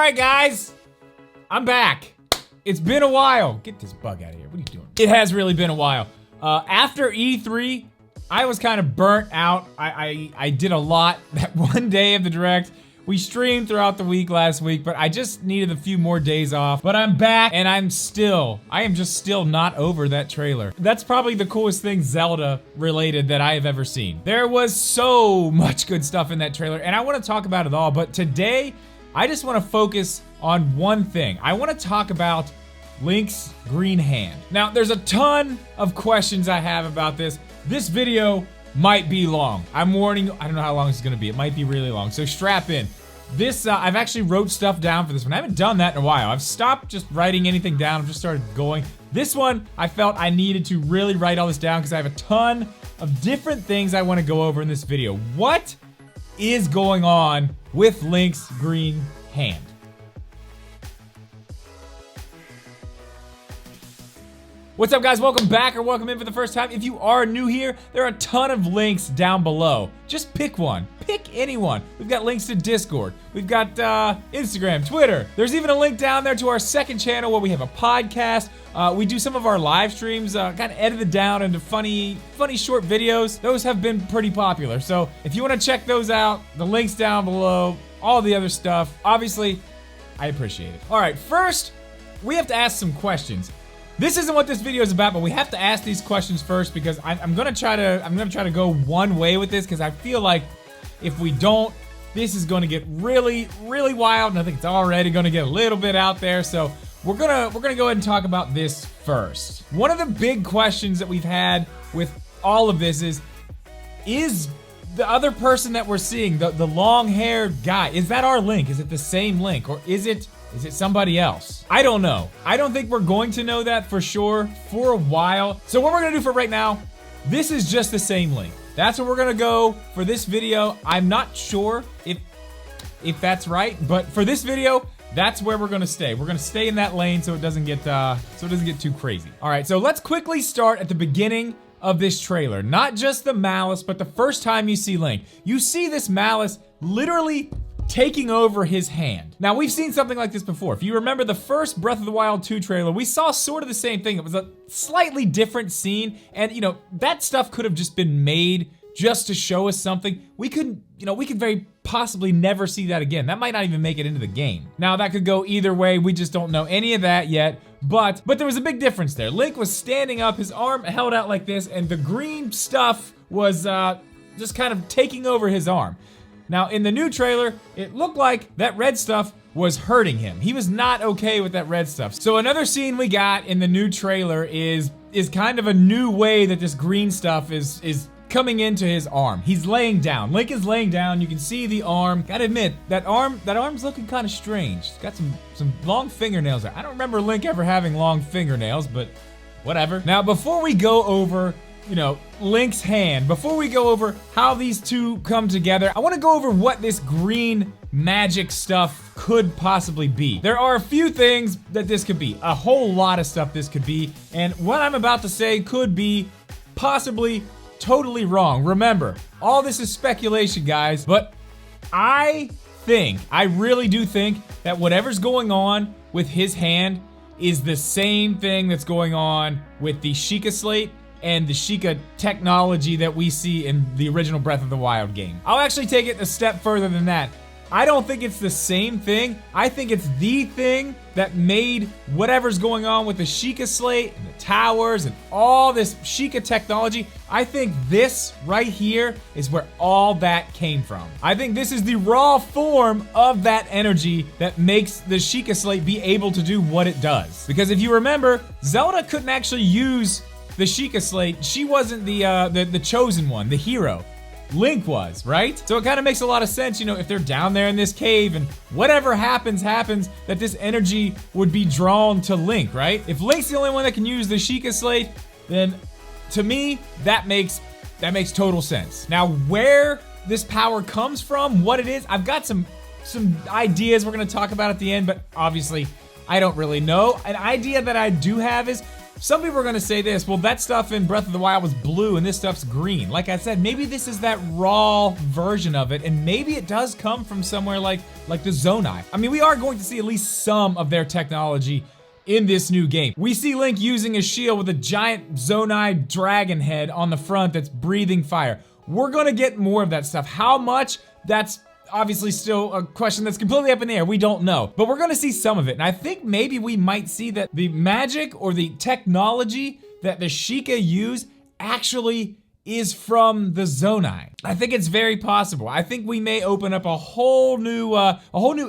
All right, guys, I'm back. It's been a while. Get this bug out of here. What are you doing? It has really been a while. After E3, I was kind of burnt out. I did a lot that one day of the Direct. We streamed throughout the week last week, but I just needed a few more days off. But I'm back, and I am just still not over that trailer. That's probably the coolest thing Zelda related that I have ever seen. There was so much good stuff in that trailer, and I want to talk about it all, but today, I just want to focus on one thing. I want to talk about Link's green hand. Now, there's a ton of questions I have about this. This video might be long. I'm warning you, I don't know how long it's gonna be. It might be really long, so strap in. This, I've actually wrote stuff down for this one. I haven't done that in a while. I've stopped just writing anything down. I've just started going. This one, I felt I needed to really write all this down because I have a ton of different things I want to go over in this video. What is going on with Link's green hand? What's up, guys? Welcome back or welcome in for the first time. If you are new here, there are a ton of links down below. Just pick one. Pick anyone. We've got links to Discord. We've got Instagram, Twitter. There's even a link down there to our second channel where we have a podcast. We do some of our live streams, kind of edited down into funny short videos. Those have been pretty popular. So if you want to check those out, the link's down below, all the other stuff. Obviously, I appreciate it. All right, first, we have to ask some questions. This isn't what this video is about, but we have to ask these questions first because I'm gonna try to go one way with this because I feel like if we don't, this is gonna get really wild, and I think it's already gonna get a little bit out there. So we're gonna go ahead and talk about this first. One of the big questions that we've had with all of this is the other person that we're seeing, the long-haired guy, is that our Link? Is it the same Link, or is it somebody else? I don't know. I don't think we're going to know that for sure for a while. So what we're gonna do for right now, this is just the same Link. That's what we're gonna go for this video. I'm not sure if that's right, but for this video, that's where we're gonna stay. We're gonna stay in that lane so it doesn't get too crazy. All right, so let's quickly start at the beginning of this trailer. Not just the Malice, but the first time you see Link. You see this Malice literally taking over his hand. Now, we've seen something like this before. If you remember the first Breath of the Wild 2 trailer, we saw sort of the same thing. It was a slightly different scene, and you know, that stuff could have just been made just to show us something. We could very possibly never see that again. That might not even make it into the game. Now, that could go either way. We just don't know any of that yet. But there was a big difference there. Link was standing up, his arm held out like this, and the green stuff was just kind of taking over his arm. Now, in the new trailer, it looked like that red stuff was hurting him. He was not okay with that red stuff. So another scene we got in the new trailer is kind of a new way that this green stuff is coming into his arm. He's laying down. Link is laying down. You can see the arm. Gotta admit, that arm's looking kind of strange. It's got some long fingernails there. I don't remember Link ever having long fingernails, but whatever. Now, before we go over, you know, Link's hand, before we go over how these two come together, I want to go over what this green magic stuff could possibly be. There are a few things that this could be, a whole lot of stuff this could be, and what I'm about to say could be possibly totally wrong. Remember, all this is speculation, guys, but I really do think that whatever's going on with his hand is the same thing that's going on with the Sheikah Slate and the Sheikah technology that we see in the original Breath of the Wild game. I'll actually take it a step further than that. I don't think it's the same thing. I think it's the thing that made whatever's going on with the Sheikah Slate and the towers and all this Sheikah technology. I think this right here is where all that came from. I think this is the raw form of that energy that makes the Sheikah Slate be able to do what it does. Because if you remember, Zelda couldn't actually use the Sheikah Slate. She wasn't the chosen one, the hero. Link was, right? So it kind of makes a lot of sense, you know, if they're down there in this cave and whatever happens, that this energy would be drawn to Link, right? If Link's the only one that can use the Sheikah Slate, then to me, that makes total sense. Now, where this power comes from, what it is, I've got some ideas we're gonna talk about at the end, but obviously, I don't really know. An idea that I do have is Some people are gonna say this, well, that stuff in Breath of the Wild was blue and this stuff's green. Like I said, maybe this is that raw version of it, and maybe it does come from somewhere like the Zonai. I mean, we are going to see at least some of their technology in this new game. We see Link using a shield with a giant Zonai dragon head on the front that's breathing fire. We're gonna get more of that stuff. How much? That's obviously still a question that's completely up in the air. We don't know, but we're gonna see some of it. And I think maybe we might see that the magic or the technology that the Sheikah use actually is from the Zonai. I think it's very possible. I think we may open up a whole new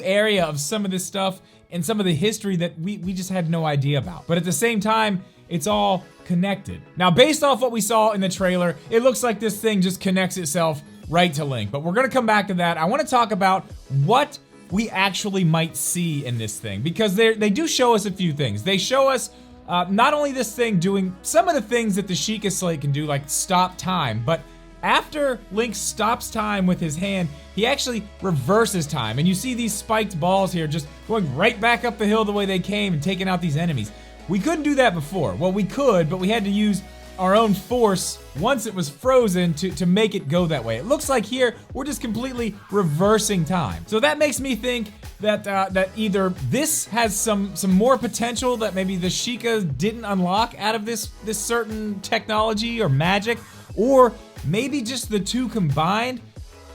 area of some of this stuff and some of the history that we just had no idea about. But at the same time, it's all connected. Now, based off what we saw in the trailer, it looks like this thing just connects itself right to Link, but we're gonna come back to that. I wanna talk about what we actually might see in this thing, because they do show us a few things. They show us not only this thing doing some of the things that the Sheikah Slate can do, like stop time, but after Link stops time with his hand, he actually reverses time. And you see these spiked balls here just going right back up the hill the way they came and taking out these enemies. We couldn't do that before. Well, we could, but we had to use our own force once it was frozen to make it go that way. It looks like here we're just completely reversing time. So that makes me think that that either this has some more potential that maybe the Sheikah didn't unlock out of this certain technology or magic, or maybe just the two combined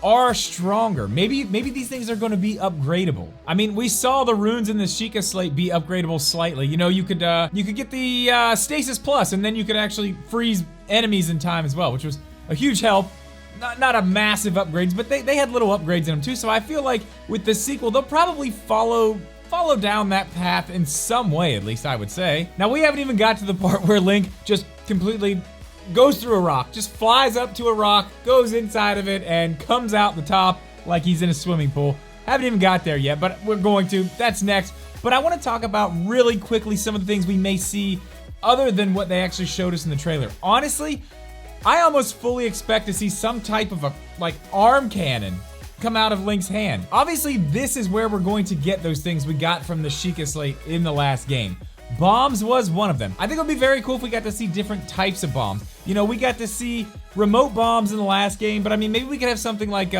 are stronger. Maybe these things are gonna be upgradable. I mean, we saw the runes in the Sheikah Slate be upgradable slightly. You know, you could get the Stasis Plus, and then you could actually freeze enemies in time as well, which was a huge help. Not a massive upgrades, but they had little upgrades in them too. So I feel like with the sequel, they'll probably follow down that path in some way, at least I would say. Now, we haven't even got to the part where Link just completely goes through a rock, just flies up to a rock, goes inside of it, and comes out the top like he's in a swimming pool. Haven't even got there yet, but we're going to. That's next. But I want to talk about really quickly some of the things we may see other than what they actually showed us in the trailer. Honestly, I almost fully expect to see some type of a arm cannon come out of Link's hand. Obviously, this is where we're going to get those things we got from the Sheikah Slate in the last game. Bombs was one of them. I think it would be very cool if we got to see different types of bombs. You know, we got to see remote bombs in the last game, but I mean, maybe we could have something like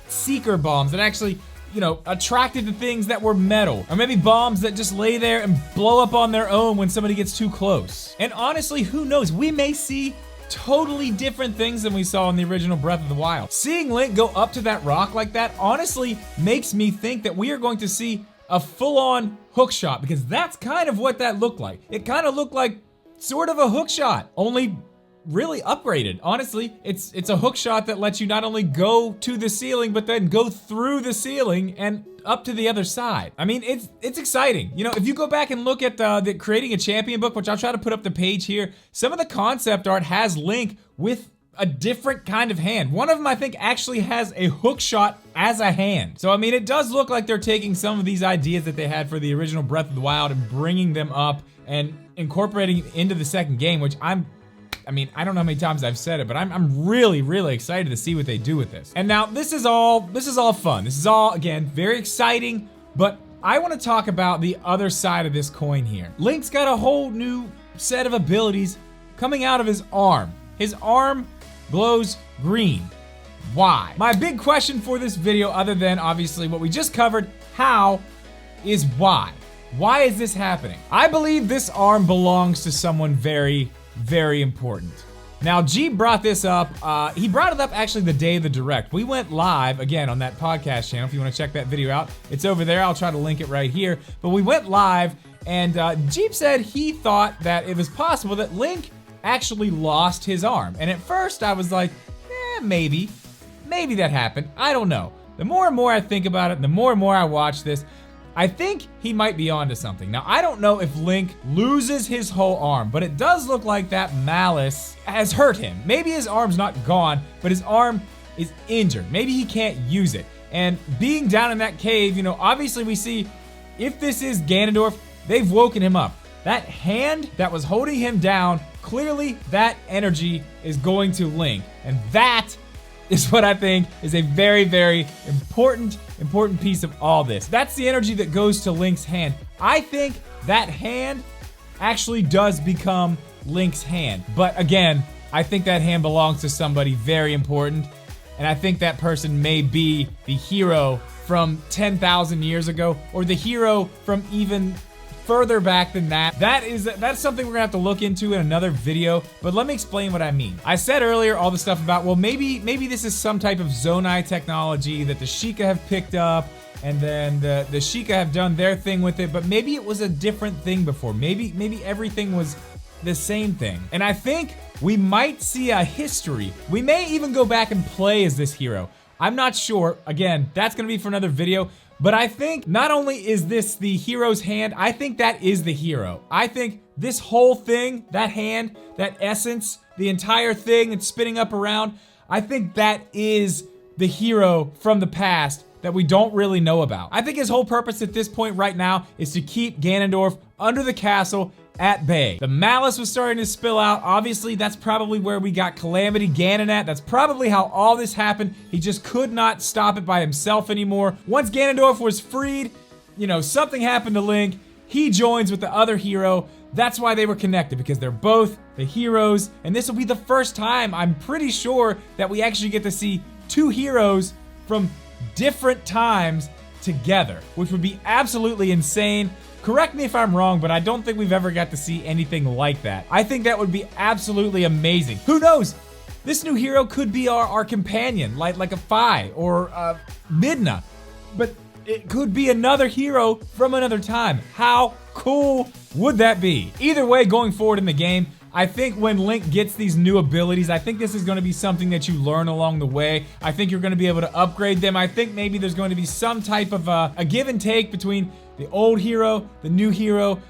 seeker bombs that actually, you know, attracted to things that were metal. Or maybe bombs that just lay there and blow up on their own when somebody gets too close. And honestly, who knows? We may see totally different things than we saw in the original Breath of the Wild. Seeing Link go up to that rock like that honestly makes me think that we are going to see a full-on hook shot, because that's kind of what that looked like. It kind of looked like sort of a hook shot, only really upgraded. Honestly, it's a hook shot that lets you not only go to the ceiling, but then go through the ceiling and up to the other side. I mean, it's exciting. You know, if you go back and look at the Creating a Champion book, which I'll try to put up the page here, some of the concept art has Link with a different kind of hand. One of them, I think, actually has a hook shot as a hand. So, I mean, it does look like they're taking some of these ideas that they had for the original Breath of the Wild and bringing them up and incorporating it into the second game, which I mean, I don't know how many times I've said it, but I'm really, really excited to see what they do with this. And now, this is all fun. This is all, again, very exciting, but I want to talk about the other side of this coin here. Link's got a whole new set of abilities coming out of his arm. His arm glows green. Why? My big question for this video, other than obviously what we just covered, how, is why? Why is this happening? I believe this arm belongs to someone very, very important. Now, G brought this up. He brought it up actually the day of the Direct. We went live, again, on that podcast channel. If you want to check that video out, it's over there. I'll try to link it right here. But we went live, and Jeep said he thought that it was possible that Link actually lost his arm. And at first I was like, maybe that happened. I don't know. The more and more I think about it, the more and more I watch this, I think he might be onto something. Now, I don't know if Link loses his whole arm, but it does look like that malice has hurt him. Maybe his arm's not gone, but his arm is injured. Maybe he can't use it. And being down in that cave, you know, obviously we see, if this is Ganondorf, they've woken him up. That hand that was holding him down, clearly that energy is going to Link. And that is what I think is a very, very important piece of all this. That's the energy that goes to Link's hand. I think that hand actually does become Link's hand. But again, I think that hand belongs to somebody very important, and I think that person may be the hero from 10,000 years ago, or the hero from even further back than that. That's something we're gonna have to look into in another video, but let me explain what I mean. I said earlier all the stuff about, well, maybe this is some type of Zonai technology that the Sheikah have picked up, and then the Sheikah have done their thing with it, but maybe it was a different thing before. Maybe everything was the same thing. And I think we might see a history. We may even go back and play as this hero. I'm not sure. Again, that's gonna be for another video. But I think not only is this the hero's hand, I think that is the hero. I think this whole thing, that hand, that essence, the entire thing it's spinning up around, I think that is the hero from the past that we don't really know about. I think his whole purpose at this point right now is to keep Ganondorf under the castle at bay. The malice was starting to spill out. Obviously, that's probably where we got Calamity Ganon at. That's probably how all this happened. He just could not stop it by himself anymore. Once Ganondorf was freed, you know, something happened to Link. He joins with the other hero. That's why they were connected, because they're both the heroes. And this will be the first time, I'm pretty sure, that we actually get to see two heroes from different times together, which would be absolutely insane. Correct me if I'm wrong, but I don't think we've ever got to see anything like that. I think that would be absolutely amazing. Who knows? This new hero could be our companion, like a Fi or a Midna. But it could be another hero from another time. How cool would that be? Either way, going forward in the game, I think when Link gets these new abilities, I think this is gonna be something that you learn along the way. I think you're gonna be able to upgrade them. I think maybe there's going to be some type of a give and take between the old hero, the new hero,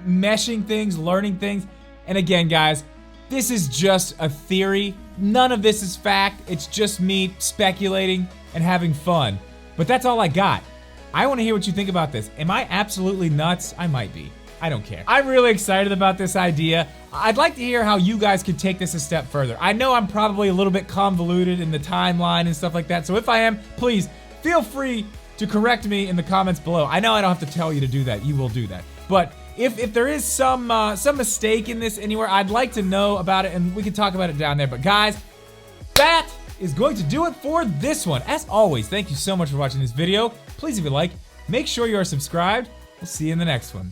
meshing things, learning things. And again, guys, this is just a theory. None of this is fact. It's just me speculating and having fun. But that's all I got. I wanna hear what you think about this. Am I absolutely nuts? I might be. I don't care. I'm really excited about this idea. I'd like to hear how you guys could take this a step further. I know I'm probably a little bit convoluted in the timeline and stuff like that, so if I am, please feel free to correct me in the comments below. I know I don't have to tell you to do that. You will do that. But if there is some mistake in this anywhere, I'd like to know about it, and we can talk about it down there. But guys, that is going to do it for this one. As always, thank you so much for watching this video. Please, if you like, make sure you are subscribed. We'll see you in the next one.